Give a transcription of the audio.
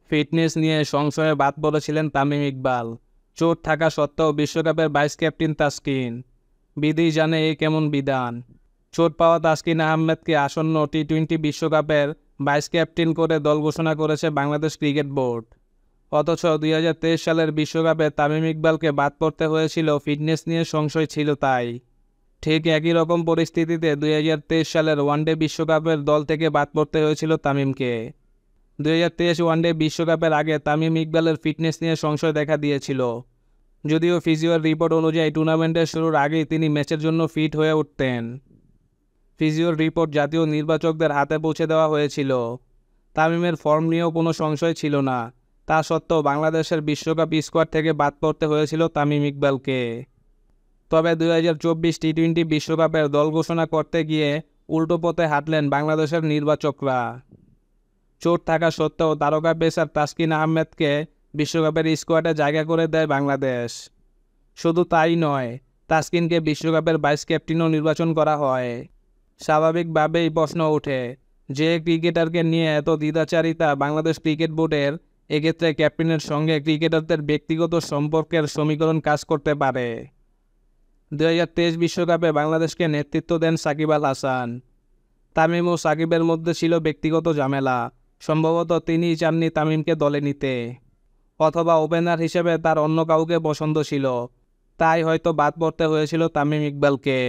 Fitness নিয়ে সংশয়ে বাদ পড়েছিলেন তামিম ইকবাল। চোট থাকা সত্ত্বেও বিশ্বকাপের ভাইস ক্যাপ্টেন তাসকিন। বিধি জানে এ কেমন বিধান। চোট পাওয়া তাসকিন আহমেদকে আসন্ন টি-20 বিশ্বকাপের ভাইস ক্যাপ্টেন করে দল ঘোষণা করেছে বাংলাদেশ ক্রিকেট বোর্ড। অথচ 2023 সালের বিশ্বকাপে তামিম ইকবালকে বাদ পড়তে হয়েছিল ফিটনেস নিয়ে সংশয় ছিল তাই। ঠিক একই রকম পরিস্থিতিতে 2023 সালের ওয়ানডে বিশ্বকাপের দল থেকে বাদ পড়তে হয়েছিল তামিমকে। 2023 ওয়ানডে বিশ্বকাপের আগে তামিম ইকবালের ফিটনেস নিয়ে সংশয় দেখা দিয়েছিল। যদিও ফিজিওর রিপোর্ট অনুযায়ী টুর্নামেন্টের শুরুর আগেই তিনি ম্যাচের জন্য ফিট হয়ে উঠতেন। ফিজিওর রিপোর্ট জাতীয় নির্বাচকদের হাতে পৌঁছে দেওয়া হয়েছিল। তামিমের ফর্ম নিয়েও কোনো সংশয় ছিল না। তা সত্ত্বেও বাংলাদেশের বিশ্বকাপ স্কোয়াড থেকে বাদ পড়তে হয়েছিল তামিম ইকবালকে। তবে 2024 টি-20 বিশ্বকাপের দল ঘোষণা করতে গিয়ে উল্টো পথে হাঁটলেন বাংলাদেশের নির্বাচকরা। চোট থাকা সত্ত্বেও তারকা পেসার তাসকিন আহমেদকে বিশ্বকাপের স্কোয়াডে জায়গা করে দেয় বাংলাদেশ। শুধু তাই নয়, তাসকিনকে বিশ্বকাপের ভাইস ক্যাপ্টেনও নির্বাচন করা হয়। স্বাভাবিকভাবেই প্রশ্ন ওঠে, যে ক্রিকেটারকে নিয়ে এত দ্বিধাচারিতা বাংলাদেশ ক্রিকেট বোর্ডের, এক্ষেত্রে ক্যাপ্টেনের সঙ্গে ক্রিকেটারদের ব্যক্তিগত সম্পর্কের সমীকরণ কাজ করতে পারে। 2023 বিশ্বকাপে বাংলাদেশকে নেতৃত্ব দেন সাকিব আল হাসান। তামিম ও সাকিবের মধ্যে ছিল ব্যক্তিগত ঝামেলা। সম্ভবত তিনিই চাননি তামিমকে দলে নিতে, অথবা ওপেনার হিসেবে তার অন্য কাউকে পছন্দ ছিল। তাই হয়তো বাদ পড়তে হয়েছিল তামিম ইকবালকে।